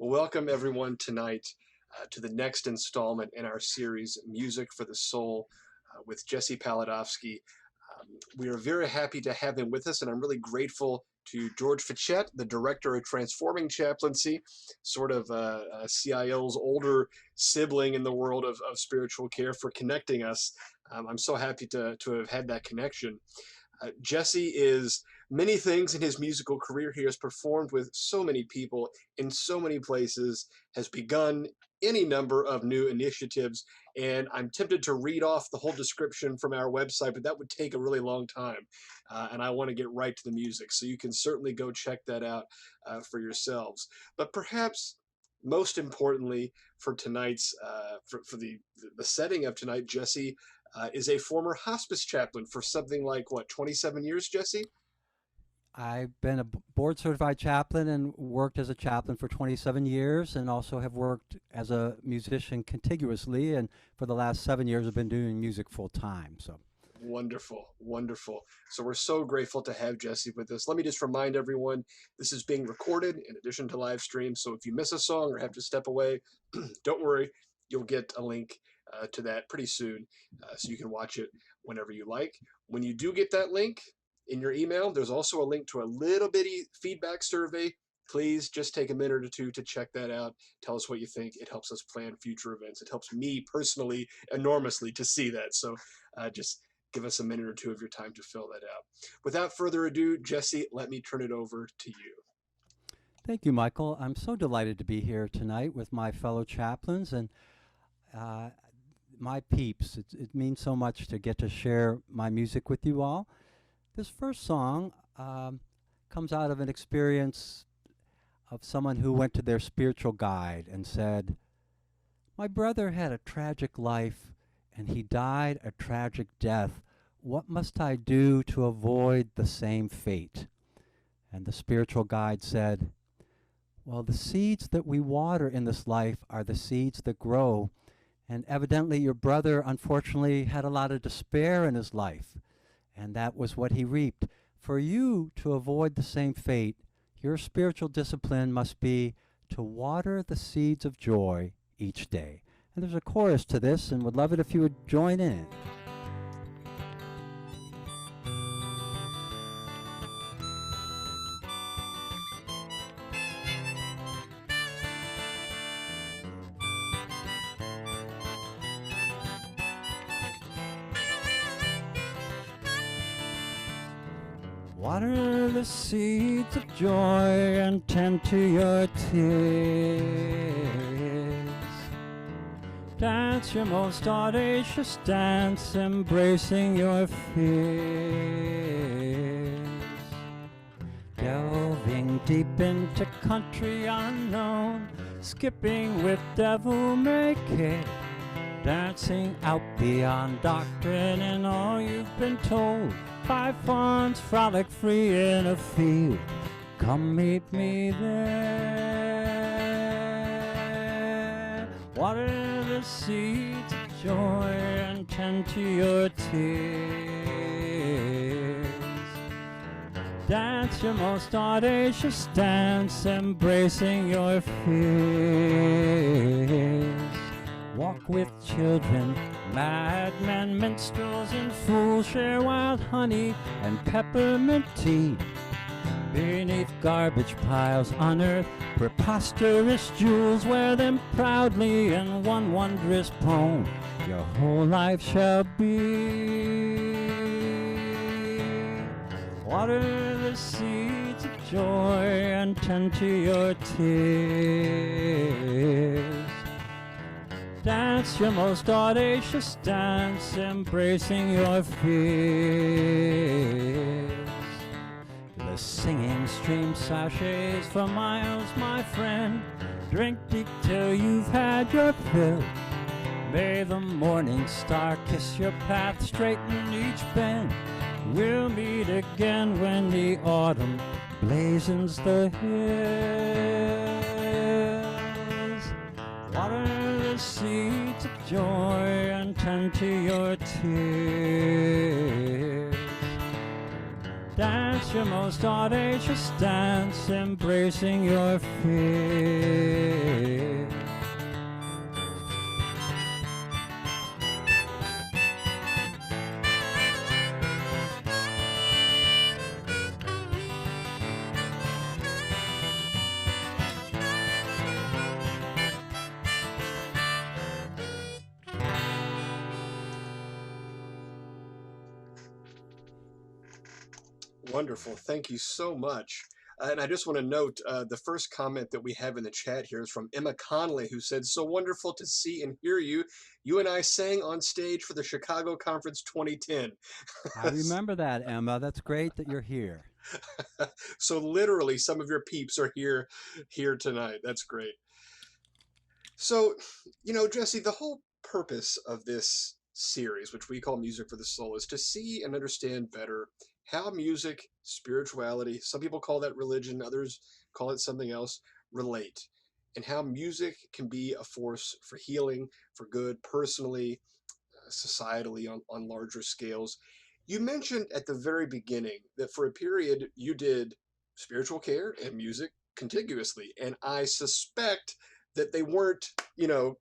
Welcome everyone tonight to the next installment in our series, Music for the Soul, with Jesse Palidofsky. We are very happy to have him with us, and I'm really grateful to George Fichette, the director of Transforming Chaplaincy, sort of CIL's older sibling in the world of spiritual care, for connecting us. I'm so happy to have had that connection. Jesse is many things in his musical career. He has performed with so many people in so many places, has begun any number of new initiatives, and I'm tempted to read off the whole description from our website, but that would take a really long time, and I want to get right to the music, so you can certainly go check that out for yourselves. But perhaps most importantly for tonight's, for the setting of tonight, Jesse is a former hospice chaplain for something like, what, 27 years, Jesse? I've been a board certified chaplain and worked as a chaplain for 27 years, and also have worked as a musician contiguously, and for the last 7 years I've been doing music full time. So wonderful, wonderful. So we're so grateful to have Jesse with us. Let me just remind everyone, this is being recorded in addition to live stream, so if you miss a song or have to step away, don't worry, you'll get a link to that pretty soon, so you can watch it whenever you like. When you do get that link in your email, there's also a link to a little bitty feedback survey. Please just take a minute or two to check that out. Tell us what you think. It helps us plan future events. It helps me personally enormously to see that. So just give us a minute or two of your time to fill that out. Without further ado, Jesse, let me turn it over to you. thank you, Michael. I'm so delighted to be here tonight with my fellow chaplains and my peeps. It means so much to get to share my music with you all. This first song comes out of an experience of someone who went to their spiritual guide and said, "My brother had a tragic life and he died a tragic death. What must I do to avoid the same fate?" And the spiritual guide said, "Well, the seeds that we water in this life are the seeds that grow. And evidently your brother, unfortunately, had a lot of despair in his life. And that was what he reaped. For you to avoid the same fate, your spiritual discipline must be to water the seeds of joy each day." And there's a chorus to this, and would love it if you would join in. Water the seeds of joy and tend to your tears. Dance your most audacious dance, embracing your fears. Delving deep into country unknown, skipping with devil may care. Dancing out beyond doctrine and all you've been told. 5 fawns frolic free in a field. Come meet me there. Water the seeds of joy and tend to your tears. Dance your most audacious dance, embracing your fears. Walk with children, madmen, minstrels, and fools. Share wild honey and peppermint tea. Beneath garbage piles, unearth preposterous jewels. Wear them proudly in one wondrous poem. Your whole life shall be. Water the seeds of joy and tend to your tears. Dance your most audacious dance, embracing your fears. The singing stream sashays for miles, my friend. Drink deep till you've had your fill. May the morning star kiss your path, straighten each bend. We'll meet again when the autumn blazons the hills. Water the seeds of joy and tend to your tears. Dance your most audacious dance, embracing your fear. Wonderful. Thank you so much. And I just want to note the first comment that we have in the chat here is from Emma Connolly, who said, "So wonderful to see and hear you. You and I sang on stage for the Chicago Conference 2010." I remember that, Emma. That's great that you're here. So literally, some of your peeps are here tonight. That's great. So, Jesse, the whole purpose of this series, which we call Music for the Soul, is to see and understand better how music, spirituality, some people call that religion, others call it something else, relate, and how music can be a force for healing, for good, personally, societally, on larger scales. You mentioned at the very beginning that for a period you did spiritual care and music contiguously, and I suspect that they weren't,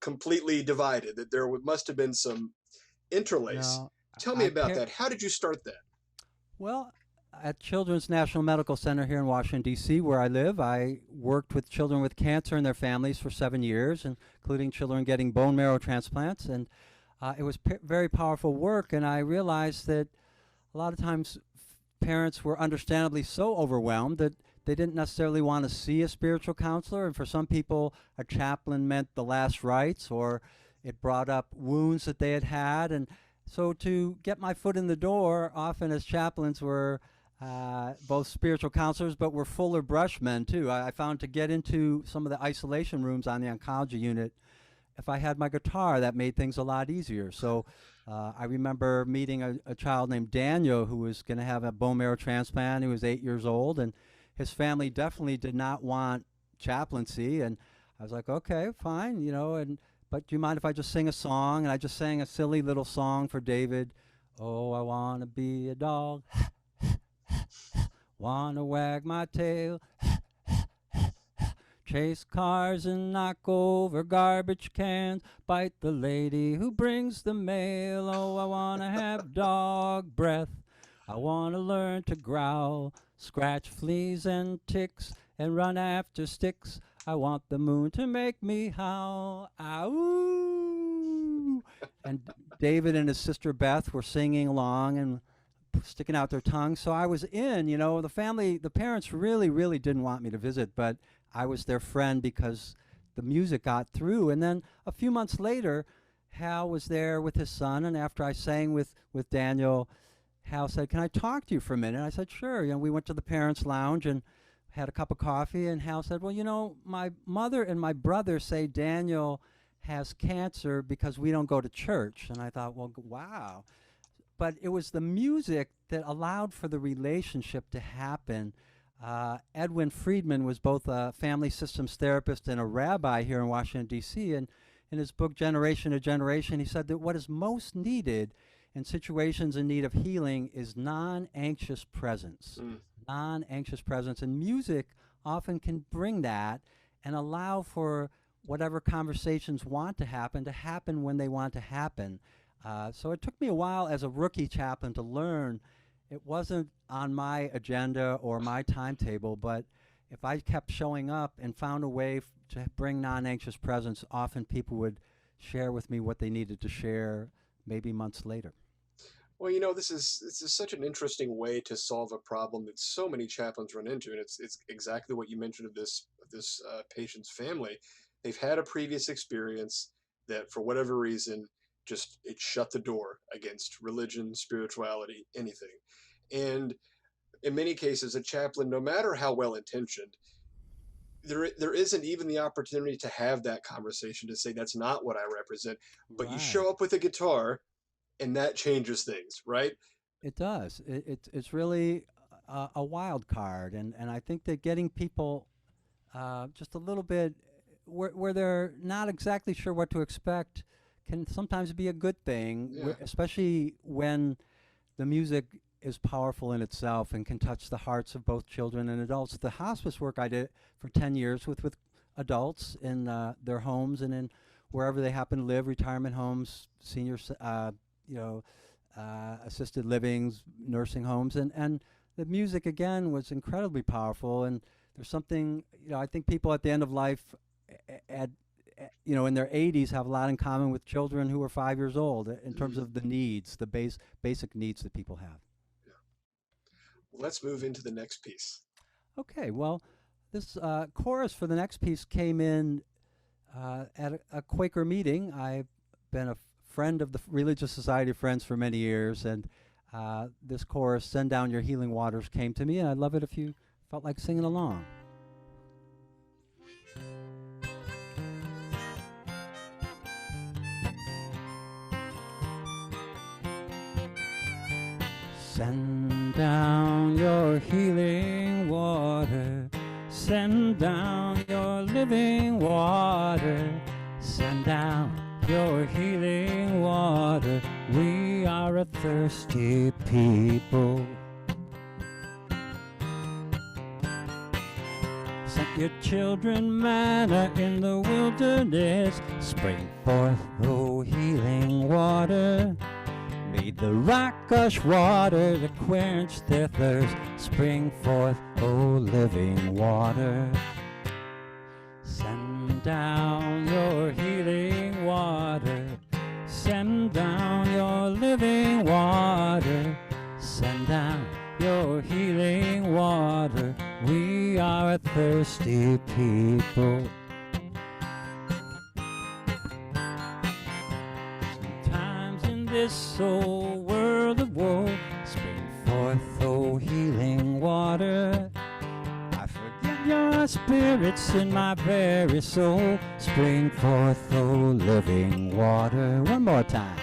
completely divided, that there must have been some interlace. No, Tell me I about care. that. How did you start that? Well, at Children's National Medical Center here in Washington, D.C., where I live, I worked with children with cancer and their families for 7 years, including children getting bone marrow transplants. And it was very powerful work, and I realized that a lot of times parents were understandably so overwhelmed that they didn't necessarily want to see a spiritual counselor. And for some people, a chaplain meant the last rites, or it brought up wounds that they had had. And so to get my foot in the door, often as chaplains were both spiritual counselors, but were fuller brushmen too. I found to get into some of the isolation rooms on the oncology unit, if I had my guitar, that made things a lot easier. So I remember meeting a child named Daniel who was going to have a bone marrow transplant. He was 8 years old, and his family definitely did not want chaplaincy. And I was like, okay, fine, but do you mind if I just sing a song? And I just sang a silly little song for David. Oh, I want to be a dog. Want to wag my tail. Chase cars and knock over garbage cans. Bite the lady who brings the mail. Oh, I want to have dog breath. I want to learn to growl. Scratch fleas and ticks and run after sticks. I want the moon to make me howl. Ow! And David and his sister Beth were singing along and sticking out their tongues. So I was in, the parents really, really didn't want me to visit, but I was their friend because the music got through. And then a few months later, Hal was there with his son, and after I sang with Daniel, Hal said, "Can I talk to you for a minute?" And I said, "Sure." We went to the parents' lounge and had a cup of coffee, and Hal said, "Well, my mother and my brother say Daniel has cancer because we don't go to church." And I thought, well, wow. But it was the music that allowed for the relationship to happen. Edwin Friedman was both a family systems therapist and a rabbi here in Washington, D.C., and in his book, Generation to Generation, he said that what is most needed in situations in need of healing is non-anxious presence. Non-anxious presence. And music often can bring that and allow for whatever conversations want to happen when they want to happen. So it took me a while as a rookie chaplain to learn it wasn't on my agenda or my timetable, but if I kept showing up and found a way to bring non-anxious presence, often people would share with me what they needed to share maybe months later. Well, this is such an interesting way to solve a problem that so many chaplains run into, and it's exactly what you mentioned of this patient's family. They've had a previous experience that, for whatever reason, just it shut the door against religion, spirituality, anything. And in many cases, a chaplain, no matter how well intentioned, there isn't even the opportunity to have that conversation to say that's not what I represent. But you Right. show up with a guitar, and that changes things, right? It does. It's really a wild card, and I think that getting people just a little bit where they're not exactly sure what to expect can sometimes be a good thing, Yeah. especially when the music is powerful in itself and can touch the hearts of both children and adults. The hospice work I did for 10 years with adults in their homes and in wherever they happen to live, retirement homes, seniors, assisted livings, nursing homes, and the music again was incredibly powerful. And there's something, I think people at the end of life, in their 80s, have a lot in common with children who are 5 years old in terms of the needs, the basic needs that people have. Yeah. Well, let's move into the next piece. Okay, well, this chorus for the next piece came in at a Quaker meeting. I've been a friend of the Religious Society of Friends for many years, and this chorus, "Send Down Your Healing Waters," came to me, and I'd love it if you felt like singing along. Send down your healing water, send down your living water, send down your healing water. We are a thirsty people. Send your children manna in the wilderness, spring forth, O healing water. Made the rock gush water to quench their thirst, spring forth, O living water. Send down your healing water, send down your living water, send down your healing water. We are a thirsty people. Sometimes in this old world of woe, spring forth, O healing water. I forget your spirits in my very soul, spring forth, O living water. One more time.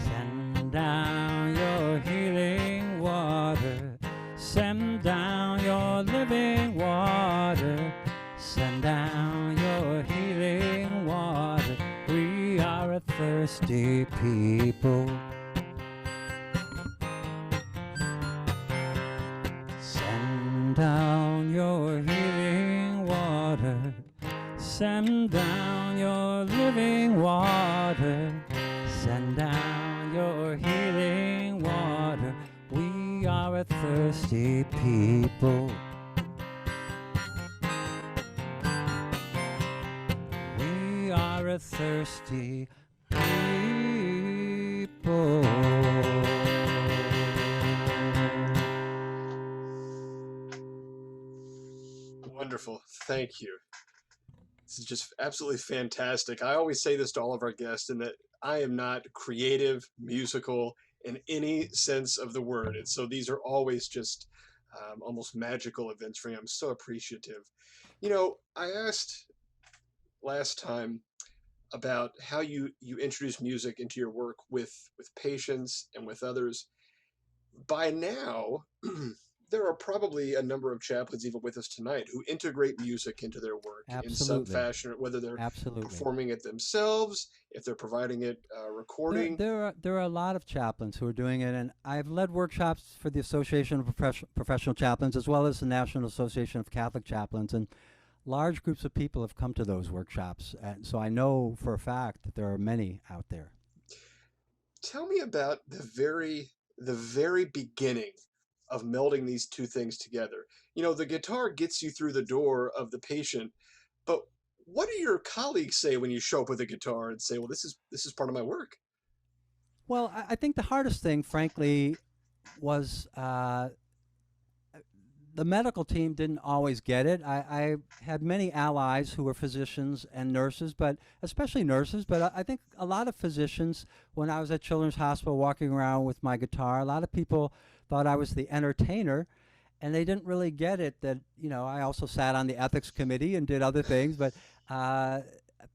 Send down your healing water, send down your living water, send down your healing water. We are a thirsty people. Send down your healing water, send down your living water, send down your healing water. We are a thirsty people. We are a thirsty people. Wonderful. Thank you. This is just absolutely fantastic. I always say this to all of our guests, in that I am not creative, musical in any sense of the word. And so these are always just almost magical events for me. I'm so appreciative. I asked last time about how you introduce music into your work with patients and with others. By now, there are probably a number of chaplains, even with us tonight, who integrate music into their work in some fashion, whether they're performing it themselves, if they're providing it recording. There are a lot of chaplains who are doing it, and I've led workshops for the Association of Professional Chaplains, as well as the National Association of Catholic Chaplains, and large groups of people have come to those workshops, and so I know for a fact that there are many out there. Tell me about the very beginning of melding these two things together. The guitar gets you through the door of the patient, but what do your colleagues say when you show up with a guitar and say, well, this is part of my work? Well, I think the hardest thing, frankly, was the medical team didn't always get it. I had many allies who were physicians and nurses, but especially nurses, but I think a lot of physicians, when I was at Children's Hospital walking around with my guitar, a lot of people thought I was the entertainer, and they didn't really get it that, I also sat on the ethics committee and did other things, but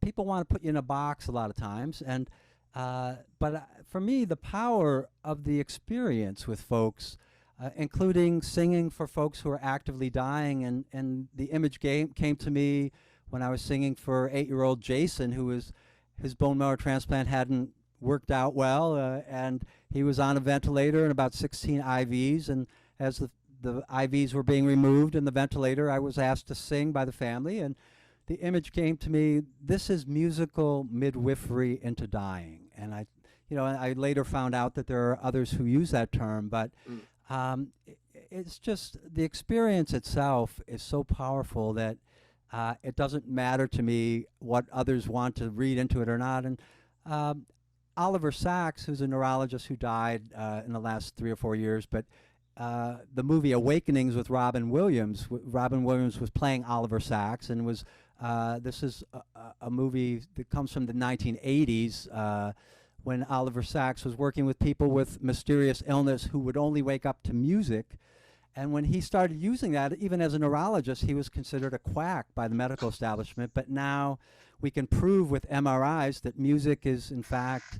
people want to put you in a box a lot of times. And but for me, the power of the experience with folks, including singing for folks who are actively dying, and the image came to me when I was singing for 8-year-old Jason, his bone marrow transplant hadn't worked out well, and he was on a ventilator and about 16 IVs. And as the IVs were being removed in the ventilator, I was asked to sing by the family, and the image came to me. This is musical midwifery into dying, and I later found out that there are others who use that term, but it's just the experience itself is so powerful that it doesn't matter to me what others want to read into it or not. And Oliver Sacks, who's a neurologist who died in the last 3 or 4 years, but the movie Awakenings with Robin Williams. Robin Williams was playing Oliver Sacks, and was this is a movie that comes from the 1980s when Oliver Sacks was working with people with mysterious illness who would only wake up to music. And when he started using that, even as a neurologist, he was considered a quack by the medical establishment. But now we can prove with MRIs that music is, in fact,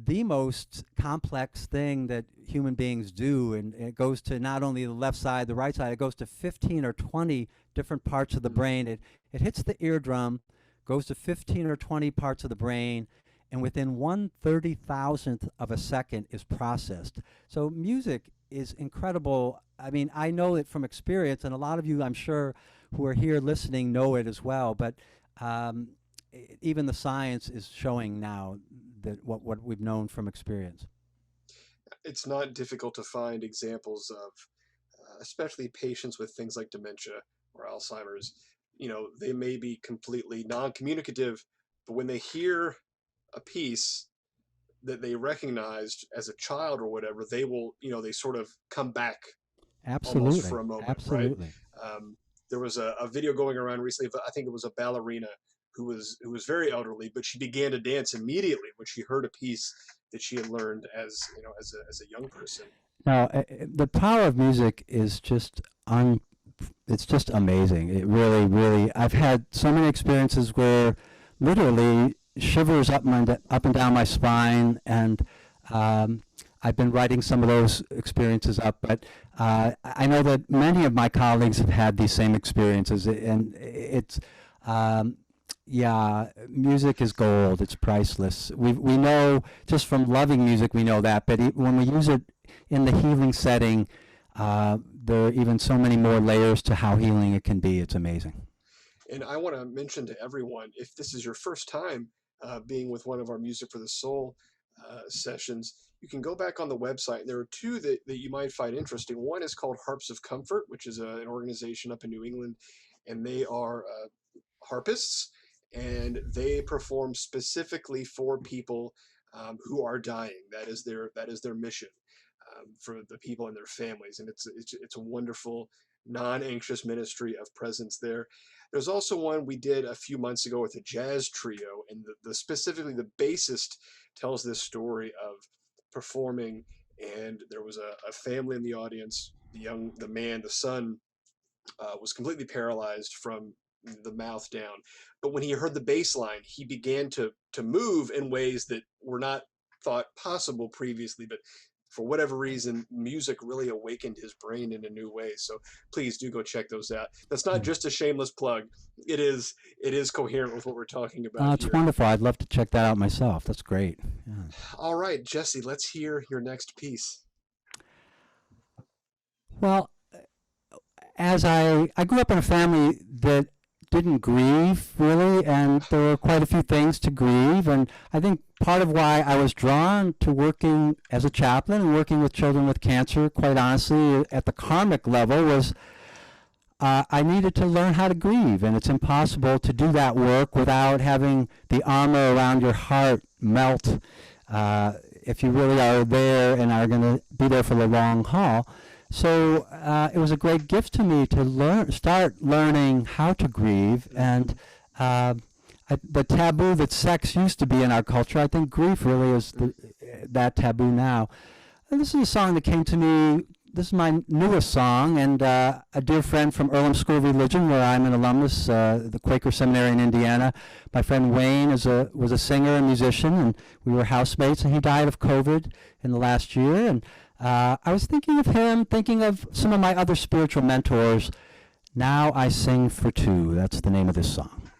the most complex thing that human beings do. And it goes to not only the left side, the right side, it goes to 15 or 20 different parts of the brain. It hits the eardrum, goes to 15 or 20 parts of the brain, and within 1/30,000th of a second is processed. So music is incredible. I mean, I know it from experience, and a lot of you, I'm sure, who are here listening know it as well. But even the science is showing now that what we've known from experience. It's not difficult to find examples of, especially patients with things like dementia or Alzheimer's. They may be completely non-communicative, but when they hear a piece that they recognized as a child or whatever, they will, they sort of come back almost for a moment, Absolutely. right? There was a video going around recently. I think it was a ballerina who was very elderly, but she began to dance immediately when she heard a piece that she had learned as a young person. Now, the power of music is just it's just amazing. It really, really. I've had so many experiences where literally shivers up and down my spine, and I've been writing some of those experiences up. But I know that many of my colleagues have had these same experiences, and it's music is gold. It's priceless. We know just from loving music, we know that. But when we use it in the healing setting, there are even so many more layers to how healing it can be. It's amazing. And I want to mention to everyone, if this is your first time being with one of our Music for the Soul sessions, you can go back on the website. There are two that you might find interesting. One is called Harps of Comfort, which is an organization up in New England, and they are harpists, and they perform specifically for people who are dying. That is their mission for the people and their families, and it's a wonderful, non-anxious ministry of presence there. There's also one we did a few months ago with a jazz trio, and specifically the bassist tells this story of performing, and there was a family in the audience. The son was completely paralyzed from the mouth down, but when he heard the bass line, he began to move in ways that were not thought possible previously. But for whatever reason, music really awakened his brain in a new way. So please do go check those out. That's not just a shameless plug. It is coherent with what we're talking about. It's wonderful. I'd love to check that out myself. That's great. Yeah. All right, Jesse, let's hear your next piece. Well, as I grew up in a family that didn't grieve really, and there were quite a few things to grieve, and I think part of why I was drawn to working as a chaplain and working with children with cancer, quite honestly, at the karmic level, was I needed to learn how to grieve, and it's impossible to do that work without having the armor around your heart melt if you really are there and are going to be there for the long haul. So it was a great gift to me to start learning how to grieve, and the taboo that sex used to be in our culture, I think grief really is that taboo now. And this is a song that came to me. This is my newest song, and a dear friend from Earlham School of Religion, where I'm an alumnus, the Quaker Seminary in Indiana. My friend Wayne was a singer and musician, and we were housemates, and he died of COVID in the last year. And I was thinking of him, thinking of some of my other spiritual mentors. Now I Sing for Two. That's the name of this song.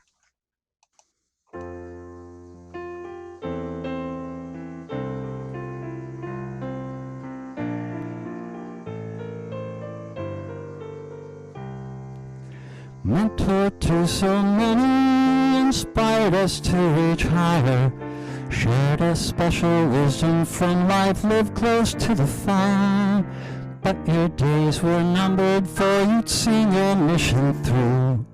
mentor to so many, inspired us to reach higher, shared a special wisdom from life lived close to the fire. But your days were numbered, for you'd seen your mission through.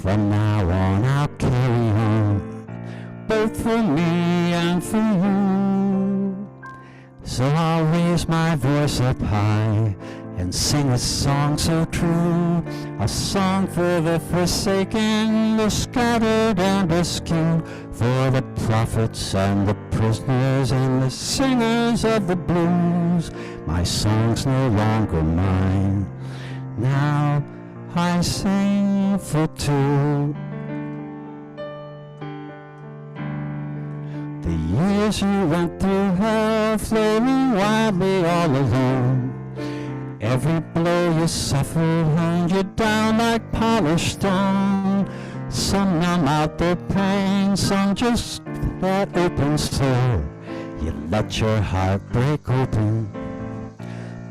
From now on I'll carry on, both for me and for you. So I'll raise my voice up high and sing a song so true, a song for the forsaken, the scattered and askew, for the prophets and the prisoners and the singers of the blues. My song's no longer mine, now I sing for two. The years you went through hell, flailing wildly all alone. Every blow you suffered honed you down like polished stone. Some numb out their pain, some just that open sore. You let your heart break open.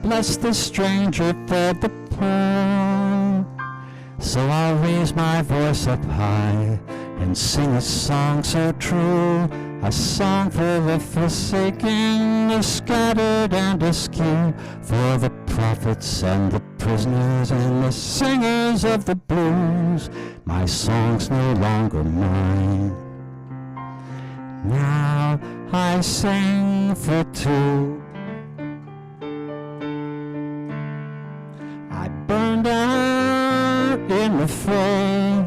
Bless the stranger fed the poor. So I'll raise my voice up high and sing a song so true, a song for the forsaken, the scattered and askew, for the prophets and the prisoners and the singers of the blues. My song's no longer mine, now I sing for two. I burned out in the fray,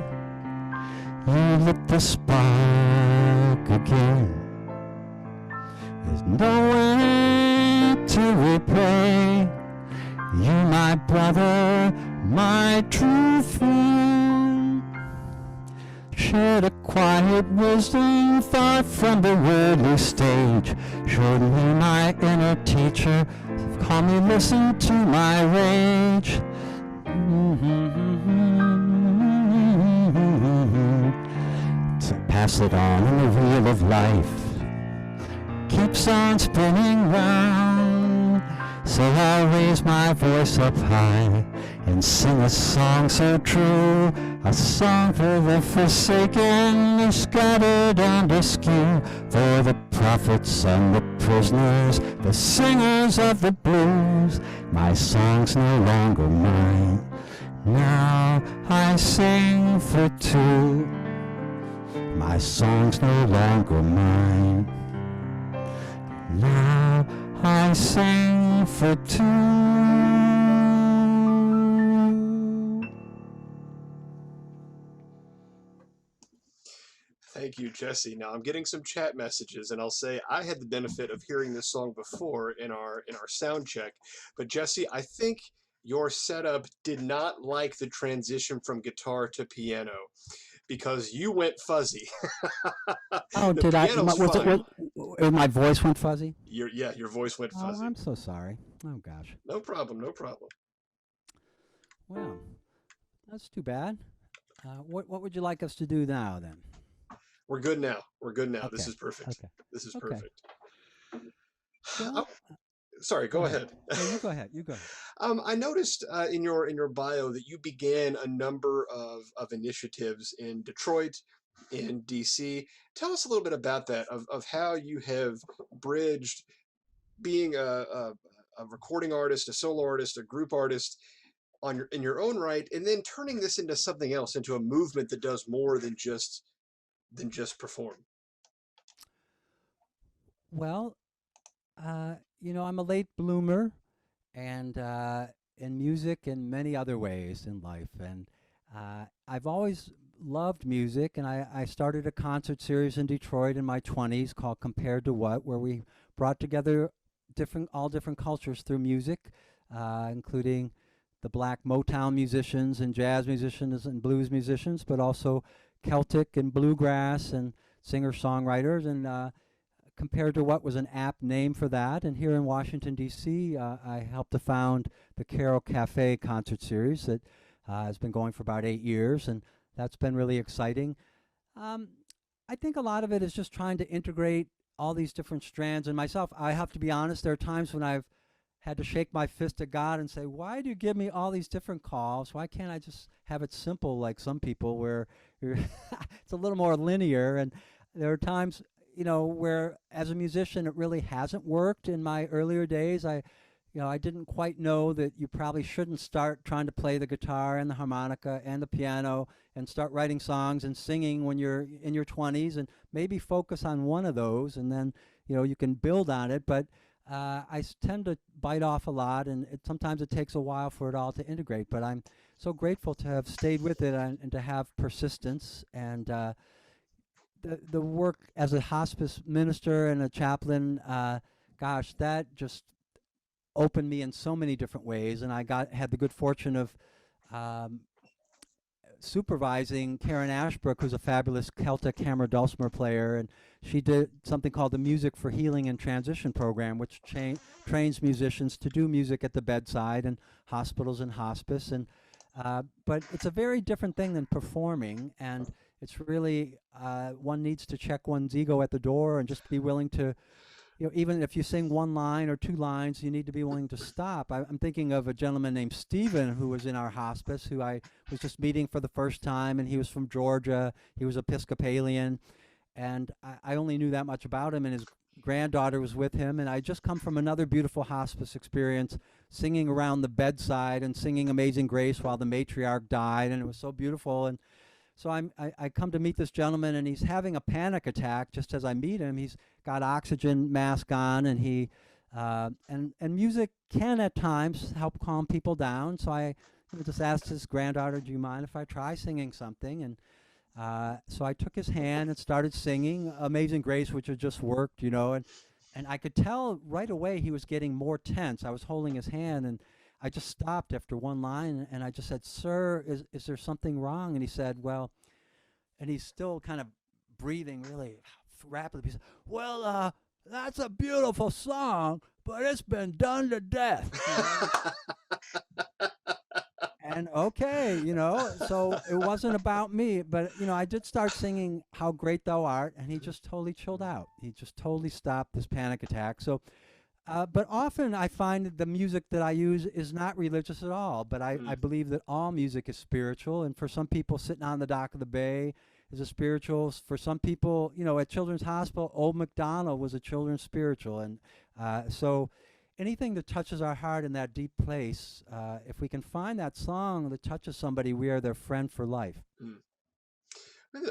you lit the spark again. There's no way to repay you, my brother, my true friend. Shared a quiet wisdom far from the worldly stage, showed me my inner teacher, called me listen to my rage. To pass it on in the wheel of life keeps on spinning round. So I'll raise my voice up high and sing a song so true, a song for the forsaken, the scattered and askew, for the prophets and the prisoners, the singers of the blues. My song's no longer mine, now I sing for two. My song's no longer mine, now I sing for two. Thank you, Jesse. Now I'm getting some chat messages, and I'll say I had the benefit of hearing this song before in our sound check. But Jesse, I think your setup did not like the transition from guitar to piano, because you went fuzzy. Oh, The did I? piano's Was fine. my voice went fuzzy? Your voice went Oh, fuzzy. I'm so sorry. Oh gosh. No problem, no problem. Well, that's too bad. What would you like us to do now then? We're good now. We're good now. This Okay. is perfect. Okay. This is Okay. perfect. Oh, Well, sorry, go go ahead. ahead. No, you go ahead. You go ahead. I noticed in your bio that you began a number of initiatives in Detroit, in DC. Tell us a little bit about that, of how you have bridged being a recording artist, a solo artist, a group artist in your own right, and then turning this into something else, into a movement that does more than just perform. Well, I'm a late bloomer, and in music and many other ways in life, and I've always loved music, and I started a concert series in Detroit in my 20s called Compared to What, where we brought together all different cultures through music, including the black Motown musicians and jazz musicians and blues musicians, but also Celtic and bluegrass and singer-songwriters, and Compared to What was an apt name for that. And here in Washington, D.C., I helped to found the Carroll Cafe concert series that has been going for about 8 years, and that's been really exciting. I think a lot of it is just trying to integrate all these different strands. And myself, I have to be honest, there are times when I've had to shake my fist at God and say, why do you give me all these different calls? Why can't I just have it simple like some people where it's a little more linear? And there are times, where as a musician it really hasn't worked in my earlier days. I didn't quite know that you probably shouldn't start trying to play the guitar and the harmonica and the piano and start writing songs and singing when you're in your 20s, and maybe focus on one of those, and then you can build on it. But I tend to bite off a lot, and sometimes it takes a while for it all to integrate. But I'm so grateful to have stayed with it, and to have persistence. And the work as a hospice minister and a chaplain, gosh, that just opened me in so many different ways. And I had the good fortune of um, supervising Karen Ashbrook, who's a fabulous Celtic hammer dulcimer player, and she did something called the Music for Healing and Transition program, which trains musicians to do music at the bedside in hospitals and hospice. And but it's a very different thing than performing, and it's really one needs to check one's ego at the door and just be willing to, even if you sing one line or two lines, you need to be willing to stop. I'm thinking of a gentleman named Stephen who was in our hospice, who I was just meeting for the first time, and he was from Georgia. He was Episcopalian, and I only knew that much about him, and his granddaughter was with him, and I just come from another beautiful hospice experience, singing around the bedside and singing Amazing Grace while the matriarch died, and it was so beautiful. And so I come to meet this gentleman, and he's having a panic attack just as I meet him. He's got oxygen mask on, and he and music can at times help calm people down. So I just asked his granddaughter, "Do you mind if I try singing something?" And so I took his hand and started singing Amazing Grace, which had just worked, and I could tell right away he was getting more tense. I was holding his hand, and I just stopped after one line, and I just said, "Sir, is there something wrong?" And he said, "Well," and he's still kind of breathing really rapidly. He said, "Well, that's a beautiful song, but it's been done to death." And okay, so it wasn't about me, but I did start singing "How Great Thou Art," and he just totally chilled out. He just totally stopped this panic attack. So but often I find that the music that I use is not religious at all, but I believe that all music is spiritual. And for some people, sitting on the dock of the bay is a spiritual. For some people, at Children's Hospital, Old MacDonald was a children's spiritual. And so anything that touches our heart in that deep place, if we can find that song that touches somebody, we are their friend for life.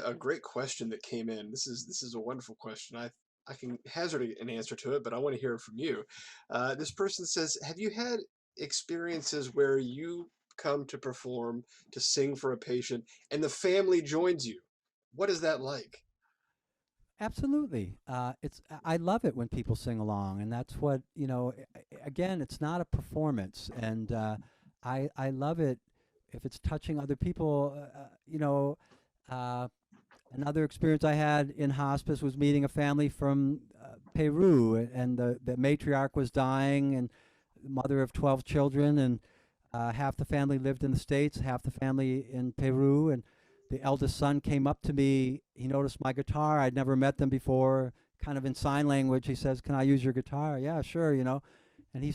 A great question that came in. This is a wonderful question. I can hazard an answer to it, but I want to hear it from you. This person says, have you had experiences where you come to perform, to sing for a patient, and the family joins you? What is that like? Absolutely. I love it when people sing along, and that's what, again, it's not a performance, and I love it if it's touching other people. Another experience I had in hospice was meeting a family from Peru, and the matriarch was dying, and mother of 12 children, and half the family lived in the States, half the family in Peru. And the eldest son came up to me. He noticed my guitar. I'd never met them before. Kind of in sign language, he says, "Can I use your guitar?" "Yeah, sure," And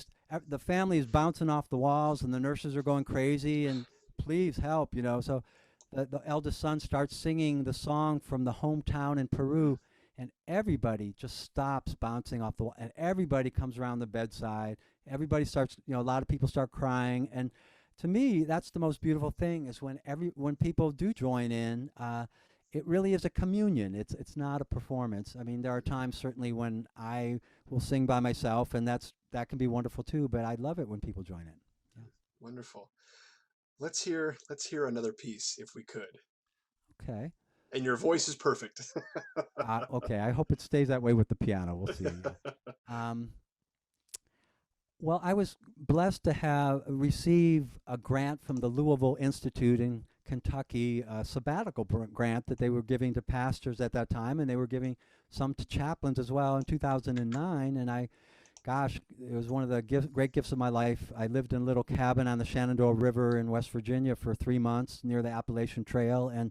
the family is bouncing off the walls, and the nurses are going crazy, and "Please help," So the eldest son starts singing the song from the hometown in Peru, and everybody just stops bouncing off the wall, and everybody comes around the bedside. Everybody starts, a lot of people start crying. And to me, that's the most beautiful thing, is when people do join in. It really is a communion. It's not a performance. I mean, there are times certainly when I will sing by myself, and that can be wonderful too, but I love it when people join in. Yeah. Wonderful. Let's hear another piece if we could. Okay. And your voice is perfect. Okay, I hope it stays that way with the piano. We'll see. Well, I was blessed to receive a grant from the Louisville Institute in Kentucky, a sabbatical grant that they were giving to pastors at that time, and they were giving some to chaplains as well in 2009. And gosh, it was one of the great gifts of my life. I lived in a little cabin on the Shenandoah River in West Virginia for 3 months near the Appalachian Trail, and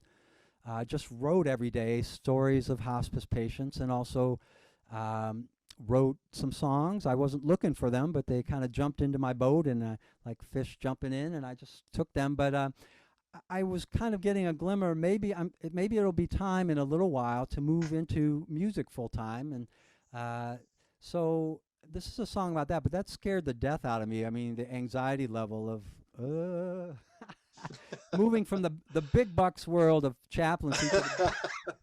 just wrote every day stories of hospice patients, and also wrote some songs. I wasn't looking for them, but they kind of jumped into my boat, and like fish jumping in, and I just took them. But I was kind of getting a glimmer. Maybe it'll be time in a little while to move into music full time, and so this is a song about that. But that scared the death out of me. I mean, the anxiety level of moving from the big bucks world of chaplaincy to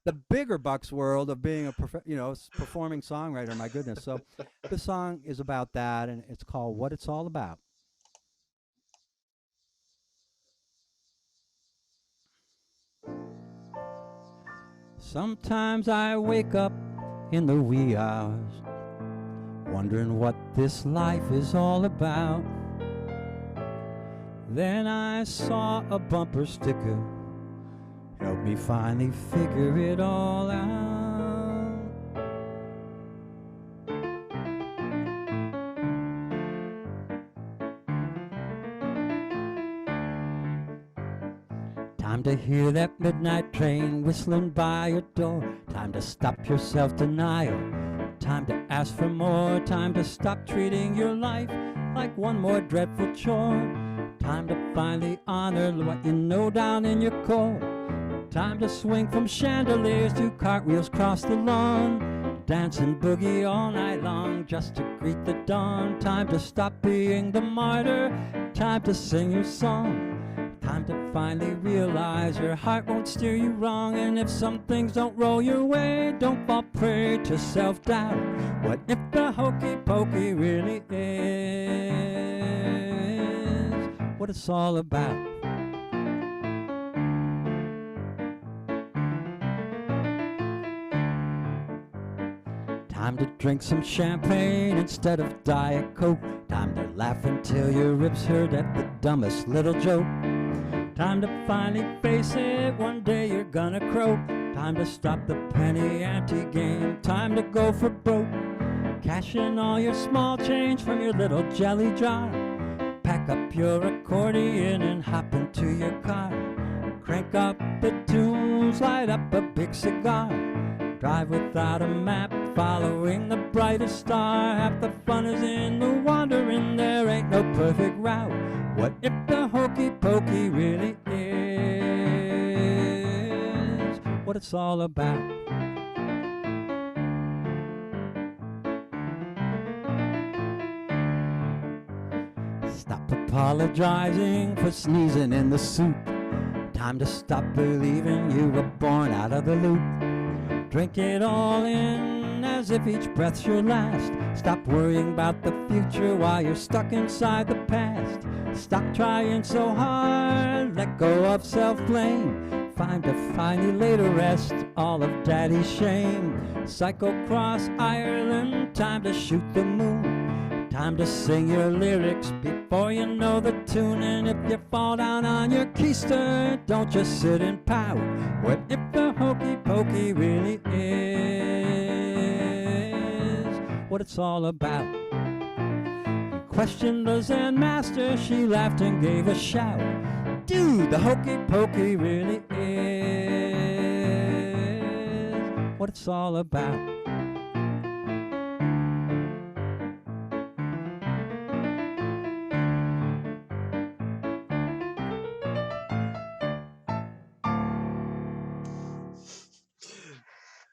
the bigger bucks world of being a performing songwriter. My goodness! So this song is about that, and it's called "What It's All About." Sometimes I wake up in the wee hours, wondering what this life is all about. Then I saw a bumper sticker, helped me finally figure it all out. Time to hear that midnight train whistling by your door. Time to stop your self-denial. Time to ask for more. Time to stop treating your life like one more dreadful chore. Time to finally honor what you know down in your core. Time to swing from chandeliers to cartwheels across the lawn. Dance and boogie all night long just to greet the dawn. Time to stop being the martyr. Time to sing your song. Time to finally realize your heart won't steer you wrong. And if some things don't roll your way, don't fall prey to self-doubt. What if the hokey pokey really is what it's all about? Time to drink some champagne instead of Diet Coke. Time to laugh until your ribs hurt at the dumbest little joke. Time to finally face it, one day you're gonna croak. Time to stop the penny ante game. Time to go for broke. Cash in all your small change from your little jelly jar. Pack up your accordion and hop into your car. Crank up the tunes, light up a big cigar. Drive without a map, following the brightest star. Half the fun is in the wandering, there ain't no perfect route. What if the hokey pokey really is what it's all about? Stop apologizing for sneezing in the soup. Time to stop believing you were born out of the loop. Drink it all in as if each breath's your last. Stop worrying about the future while you're stuck inside the past. Stop trying so hard, let go of self-blame. Find a finally later rest, all of daddy's shame. Cycle cross Ireland, time to shoot the moon. Time to sing your lyrics before you know the tune. And if you fall down on your keister, don't just sit and pout. What if the hokey pokey really is what it's all about? Questioned the Zen master, she laughed and gave a shout. Dude, the hokey pokey really is what it's all about.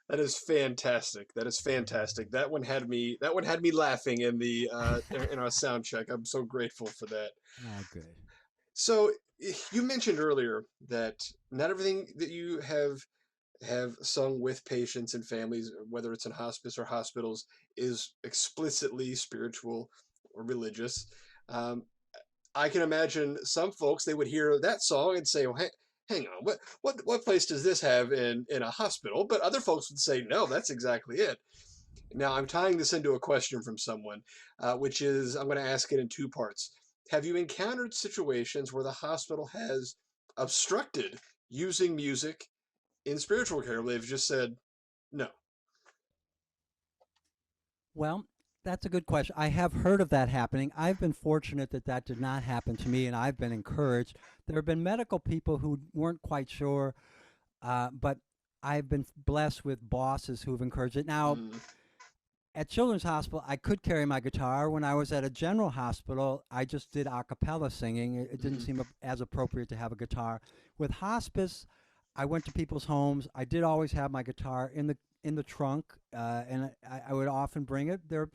That is fantastic. That is fantastic. That one had me. That one had me laughing in the in our sound check. I'm so grateful for that. Oh, good. So you mentioned earlier that not everything that you have sung with patients and families, whether it's in hospice or hospitals, is explicitly spiritual or religious. Um, I can imagine some folks, they would hear that song and say, "Well, hang on, what place does this have in a hospital?" But other folks would say, "No, that's exactly it." Now I'm tying this into a question from someone, which is I'm going to ask it in two parts. Have you encountered situations where the hospital has obstructed using music in spiritual care? They've just said no. Well, that's a good question. I have heard of that happening. I've been fortunate that that did not happen to me, and I've been encouraged. There have been medical people who weren't quite sure, but I've been blessed with bosses who've encouraged it. Now, Mm, at Children's Hospital, I could carry my guitar. When I was at a general hospital, I just did a cappella singing. It didn't seem as appropriate to have a guitar. With hospice, I went to people's homes. I did always have my guitar in the trunk, and I would often bring it there.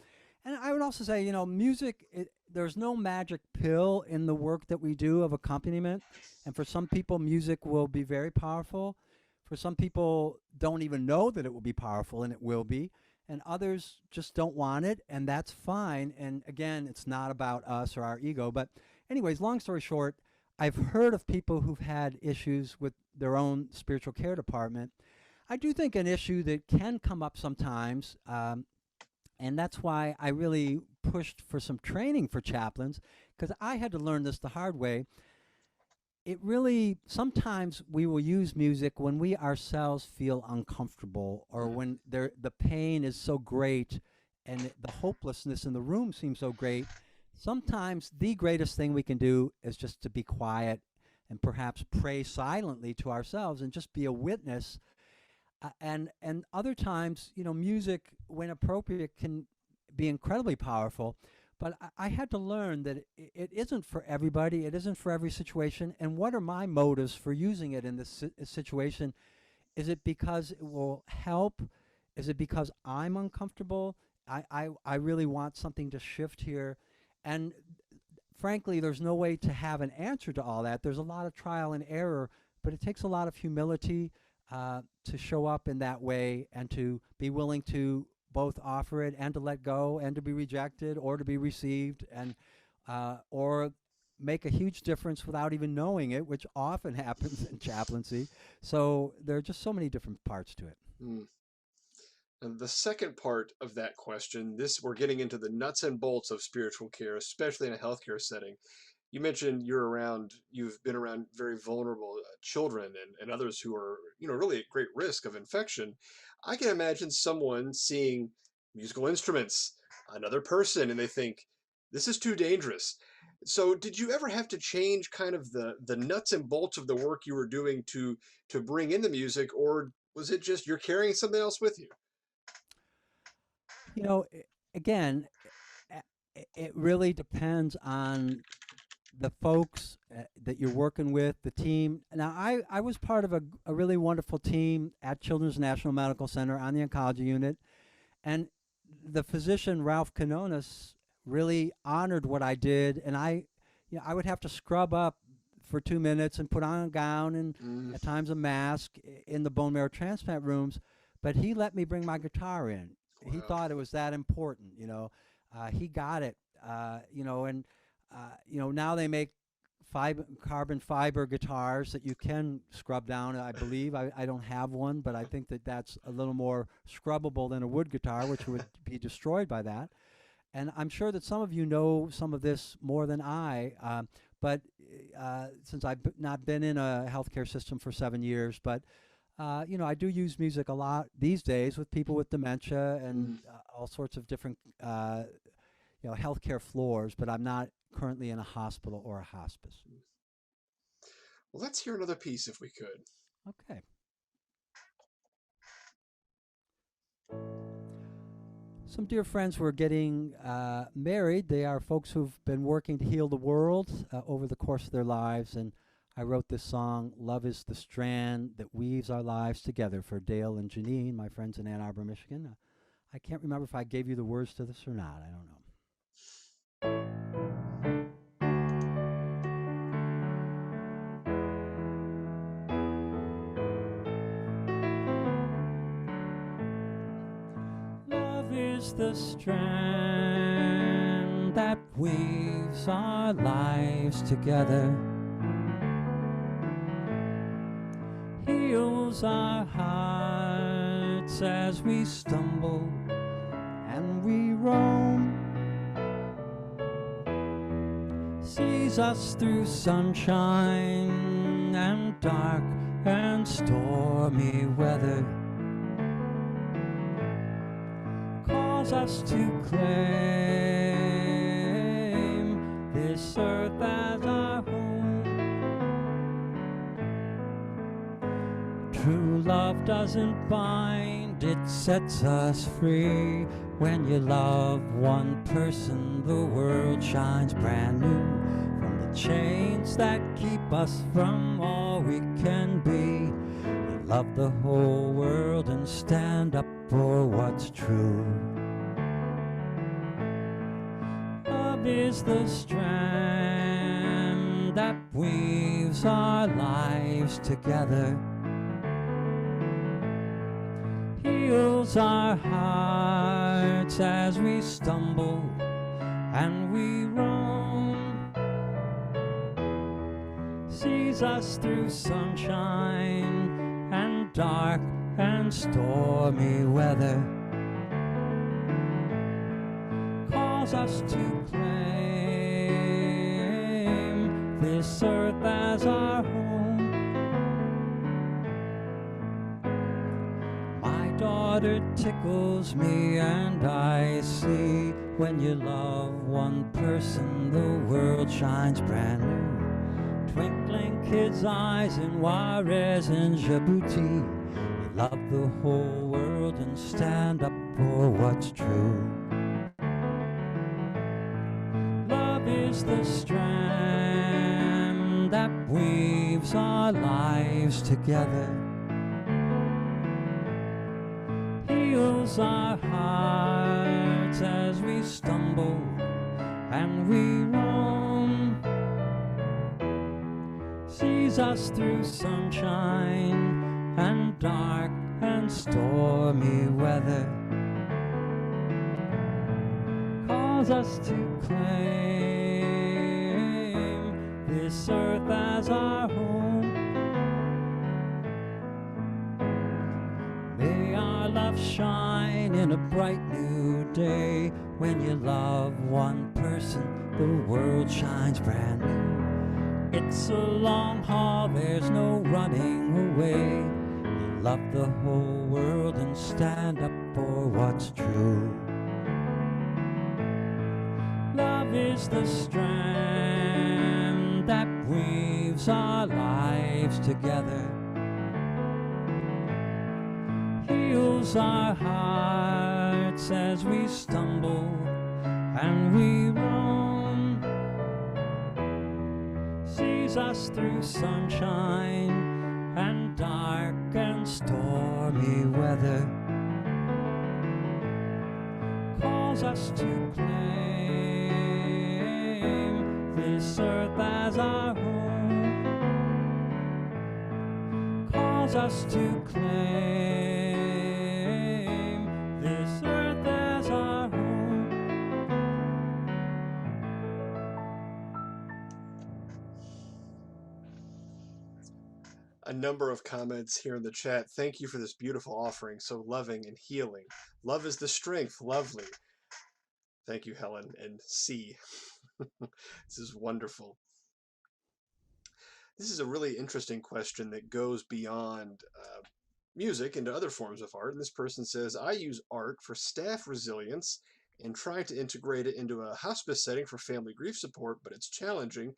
And I would also say, you know, music. There's no magic pill in the work that we do of accompaniment. And for some people, music will be very powerful. For some people, don't even know that it will be powerful, and it will be. And others just don't want it, and that's fine. And again, it's not about us or our ego. But anyways, long story short, I've heard of people who've had issues with their own spiritual care department. I do think an issue that can come up sometimes, and that's why I really pushed for some training for chaplains, because I had to learn this the hard way. It really, sometimes we will use music when we ourselves feel uncomfortable, or when the pain is so great and the hopelessness in the room seems so great. Sometimes the greatest thing we can do is just to be quiet and perhaps pray silently to ourselves and just be a witness. And other times, you know, music, when appropriate, can be incredibly powerful. But I had to learn that it isn't for everybody. It isn't for every situation. And what are my motives for using it in this situation? Is it because it will help? Is it because I'm uncomfortable? I really want something to shift here. And frankly, there's no way to have an answer to all that. There's a lot of trial and error, but it takes a lot of humility to show up in that way and to be willing to both offer it and to let go and to be rejected or to be received, and or make a huge difference without even knowing it, which often happens in chaplaincy. So there are just so many different parts to it. And the second part of that question, we're getting into the nuts and bolts of spiritual care, especially in a healthcare setting. You mentioned you've been around very vulnerable children and others who are, you know, really at great risk of infection. I can imagine someone seeing musical instruments, another person, and they think, this is too dangerous. So did you ever have to change kind of the nuts and bolts of the work you were doing to bring in the music, or was it just you're carrying something else with you? You know, again, it really depends on the folks that you're working with, the team. Now, I was part of a really wonderful team at Children's National Medical Center on the oncology unit, and the physician, Ralph Canonis, really honored what I did, and I would have to scrub up for 2 minutes and put on a gown and at times a mask in the bone marrow transplant rooms, but he let me bring my guitar in. Wow. He thought it was that important, you know. He got it, you know, and you know, now they make carbon fiber guitars that you can scrub down, I believe. I don't have one, but I think that that's a little more scrubbable than a wood guitar, which would be destroyed by that. And I'm sure that some of you know some of this more than I, but since I've not been in a healthcare system for 7 years, but you know, I do use music a lot these days with people with dementia and all sorts of different you know, healthcare floors, but I'm not currently in a hospital or a hospice. Well, let's hear another piece if we could. Okay. Some dear friends were getting married. They are folks who've been working to heal the world over the course of their lives, and I wrote this song, Love is the Strand That Weaves Our Lives Together, for Dale and Janine, my friends in Ann Arbor, Michigan. I can't remember if I gave you the words to this or not. I don't know. Love is the strand that weaves our lives together, heals our hearts as we stumble and we roam, sees us through sunshine and dark and stormy weather, calls us to claim this earth as our home. True love doesn't bind it sets us free. When you love one person, the world shines brand new. From the chains that keep us from all we can be, you love the whole world and stand up for what's true. Love is the strand that weaves our lives together, heals our hearts as we stumble and we roam, sees us through sunshine and dark and stormy weather, calls us to claim this earth as our home. My daughter tickles me and I see, when you love one person, the world shines brand new. Twinkling kids' eyes in Juarez and Djibouti, you love the whole world and stand up for what's true. Love is the strand that weaves our lives together, heals our hearts as we stumble and we roam, sees us through sunshine and dark and stormy weather, calls us to claim this earth as our home. May our love shine in a bright new day. When you love one person, the world shines brand new. It's a long haul, there's no running away. You love the whole world and stand up for what's true. Love is the strand that weaves our lives together, heals our hearts as we stumble and we roam, sees us through sunshine and dark and stormy weather, calls us to claim this earth as our home, calls us to claim this earth as our home. A number of comments here in the chat. Thank you for this beautiful offering, so loving and healing. Love is the strength, lovely. Thank you, Helen and C. This is wonderful. This is a really interesting question that goes beyond music into other forms of art. And this person says, I use art for staff resilience and try to integrate it into a hospice setting for family grief support, but it's challenging.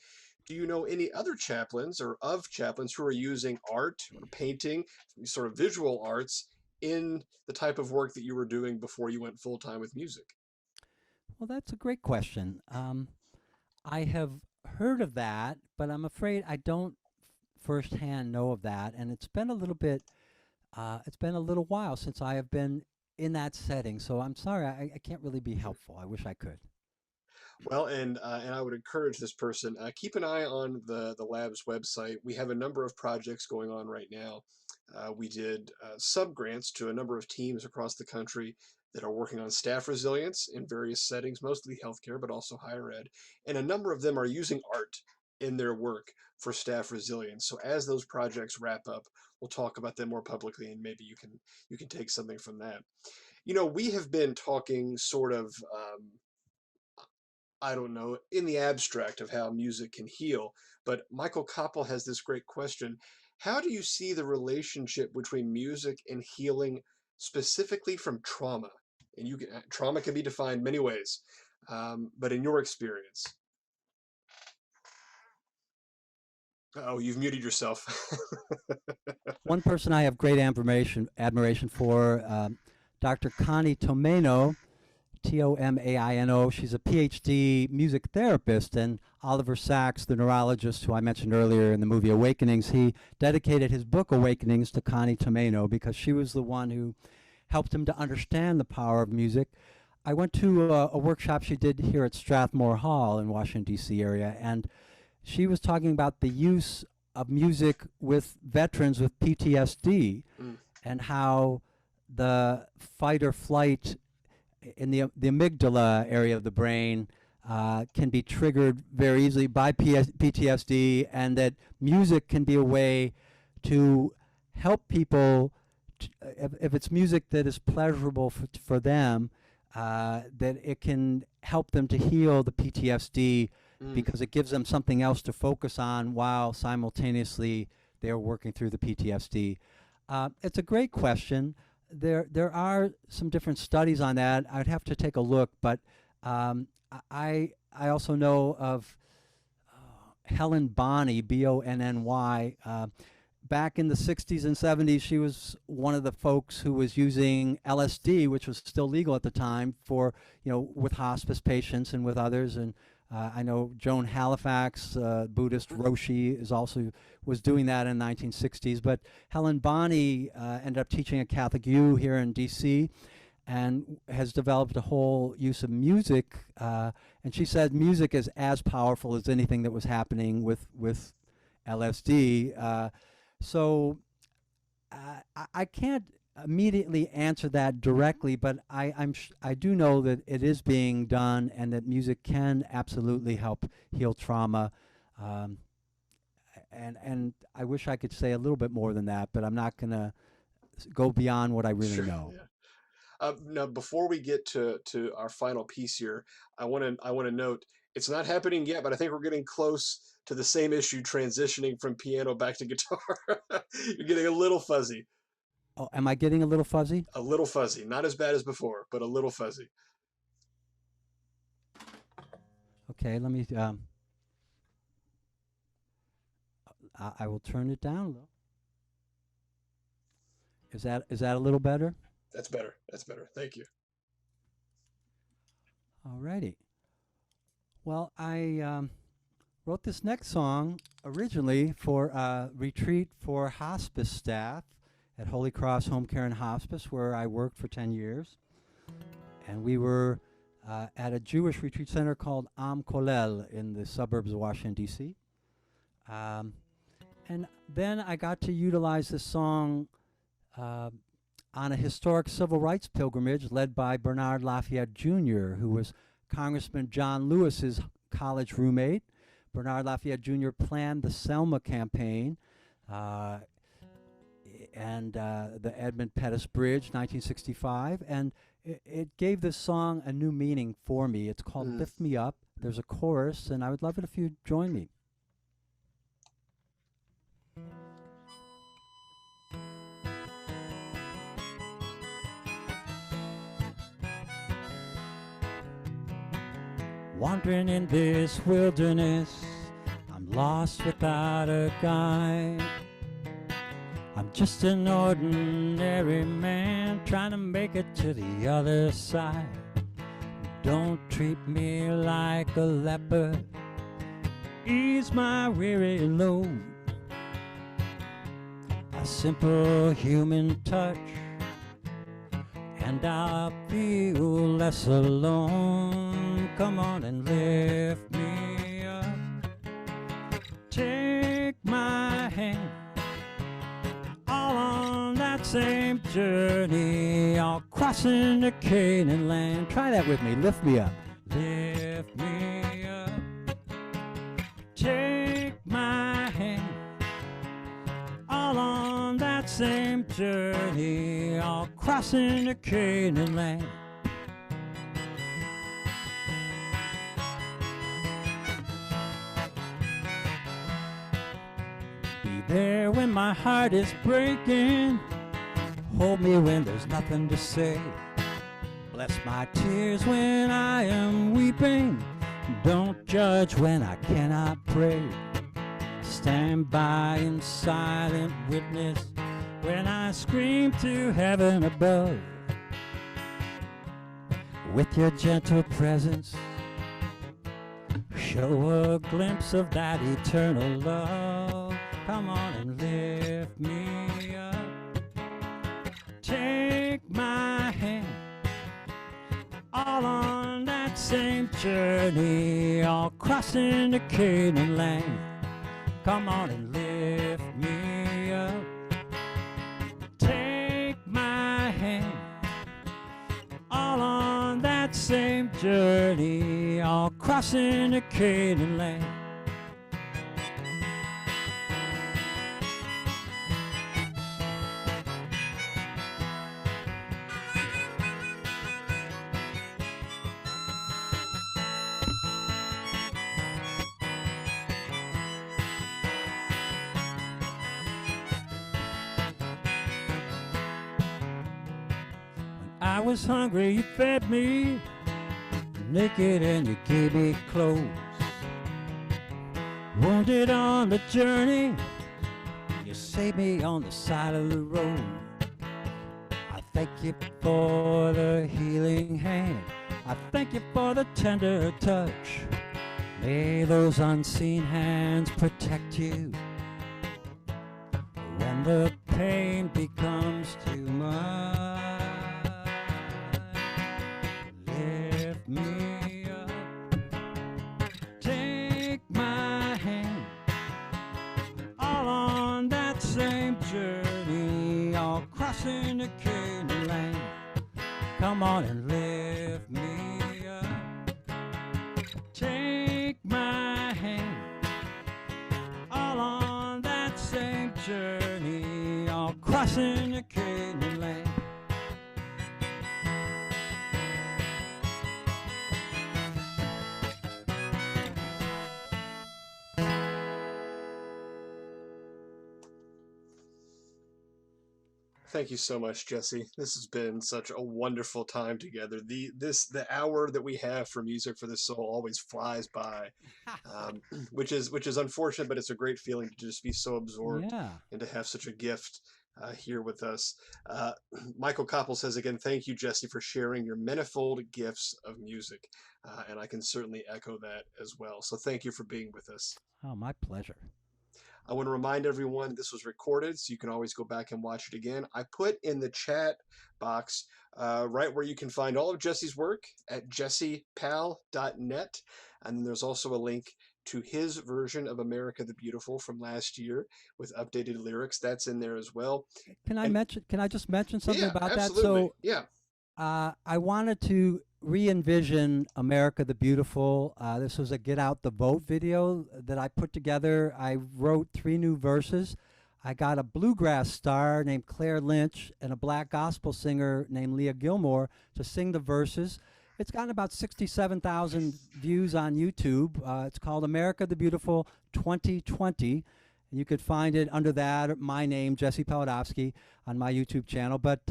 Do you know any other chaplains or of chaplains who are using art or painting, sort of visual arts, in the type of work that you were doing before you went full-time with music? Well, that's a great question. I have heard of that, but I'm afraid I don't firsthand know of that, and it's been a little bit. It's been a little while since I have been in that setting, so I'm sorry I can't really be helpful. I wish I could. Well, and I would encourage this person, keep an eye on the lab's website. We have a number of projects going on right now. We did sub grants to a number of teams across the country that are working on staff resilience in various settings, mostly healthcare, but also higher ed. And a number of them are using art in their work for staff resilience. So as those projects wrap up, we'll talk about them more publicly, and maybe you can take something from that. You know, we have been talking sort of I don't know, in the abstract of how music can heal. But Michael Koppel has this great question. How do you see the relationship between music and healing, specifically from trauma? And trauma can be defined many ways, but in your experience. Oh, you've muted yourself. One person I have great admiration for, Dr. Connie Tomeno, Tomaino. She's a PhD music therapist, and Oliver Sacks, the neurologist who I mentioned earlier in the movie Awakenings, he dedicated his book Awakenings to Connie Tomeno because she was the one who helped him to understand the power of music. I went to a workshop she did here at Strathmore Hall in Washington, D.C. area, and she was talking about the use of music with veterans with PTSD and how the fight or flight in the amygdala area of the brain can be triggered very easily by PTSD, and that music can be a way to help people, if it's music that is pleasurable for them, that it can help them to heal the PTSD because it gives them something else to focus on while simultaneously they're working through the PTSD. It's a great question. There are some different studies on that. I'd have to take a look, but I also know of Helen Bonney, Bonny. Back in the 60s and 70s, she was one of the folks who was using LSD, which was still legal at the time, for, with hospice patients and with others. And I know Joan Halifax, Buddhist Roshi, was doing that in the 1960s. But Helen Bonney ended up teaching at Catholic U here in D.C. and has developed a whole use of music. And she said music is as powerful as anything that was happening with LSD. So I can't immediately answer that directly, but I do know that it is being done and that music can absolutely help heal trauma. And I wish I could say a little bit more than that, but I'm not going to go beyond what I really know. Yeah. Now, before we get to our final piece here, I want to note it's not happening yet, but I think we're getting close to the same issue, transitioning from piano back to guitar. You're getting a little fuzzy. Oh, am I getting a little fuzzy? A little fuzzy. Not as bad as before, but a little fuzzy. Okay, let me... I will turn it down, though. Is that a little better? That's better. That's better. Thank you. All righty. Well, I wrote this next song originally for a retreat for hospice staff at Holy Cross Home Care and Hospice, where I worked for 10 years. And we were at a Jewish retreat center called Am Kolel in the suburbs of Washington, D.C. And then I got to utilize this song on a historic civil rights pilgrimage led by Bernard Lafayette Jr., who was Congressman John Lewis's college roommate. Bernard Lafayette Jr. planned the Selma campaign and the Edmund Pettus Bridge, 1965, and it gave this song a new meaning for me. It's called Lift Me Up. There's a chorus, and I would love it if you'd join me. Wandering in this wilderness, I'm lost without a guide. I'm just an ordinary man trying to make it to the other side. Don't treat me like a leper, ease my weary load. A simple human touch, and I'll feel less alone. Come on and lift me up. Take my hand, all on that same journey, all crossing the Canaan land. Try that with me. Lift me up. Lift me up. Take my hand, all on that same journey, all crossing the Canaan land. There when my heart is breaking, hold me when there's nothing to say. Bless my tears when I am weeping, don't judge when I cannot pray. Stand by in silent witness when I scream to heaven above, with your gentle presence, show a glimpse of that eternal love. Come on and lift me up. Take my hand, all on that same journey, all crossing the Canaan land. Come on and lift me up. Take my hand, all on that same journey, all crossing the Canaan land. I was hungry, you fed me, naked and you gave me clothes. Wounded on the journey, you saved me on the side of the road. I thank you for the healing hand, I thank you for the tender touch. May those unseen hands protect you when the pain becomes too much. Me up. Take my hand, all on that same journey, all crossing the Canaan land. Come on and lift me up. Take my hand, all on that same journey, all crossing the Canaan land. Thank you so much, Jesse. This has been such a wonderful time together. The hour that we have for Music for the Soul always flies by, which is unfortunate, but it's a great feeling to just be so absorbed Yeah. and to have such a gift here with us. Uh, Michael Koppel says again, thank you, Jesse, for sharing your manifold gifts of music, and I can certainly echo that as well. So thank you for being with us. Oh, my pleasure. I want to remind everyone this was recorded, so you can always go back and watch it again. I put in the chat box right where you can find all of Jesse's work at jessepal.net. And then there's also a link to his version of America the Beautiful from last year with updated lyrics. That's in there as well. Can And I just mention something yeah, about that? absolutely. So Yeah. I wanted to re-envision America the Beautiful. This was a Get Out the Vote video that I put together. I wrote 3 new verses. I got a bluegrass star named Claire Lynch and a black gospel singer named Leah Gilmore to sing the verses. It's gotten about 67,000 views on YouTube. It's called America the Beautiful 2020. And you could find it under that, my name, Jesse Palidofsky, on my YouTube channel. But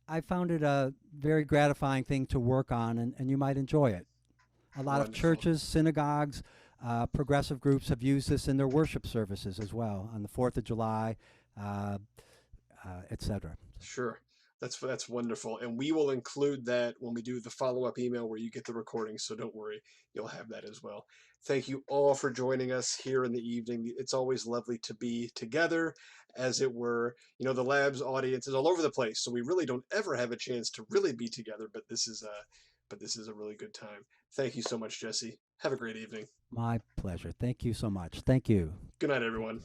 I found it a very gratifying thing to work on, and you might enjoy it. A lot of Wonderful. churches, synagogues, progressive groups have used this in their worship services as well on the 4th of July, etc. Sure. That's wonderful. And we will include that when we do the follow-up email where you get the recording, so don't worry, you'll have that as well. Thank you all for joining us here in the evening. It's always lovely to be together, as it were. You know, the Labs audience is all over the place, so we really don't ever have a chance to really be together, but this is a really good time. Thank you so much, Jesse. Have a great evening. My pleasure. Thank you so much. Thank you. Good night, everyone.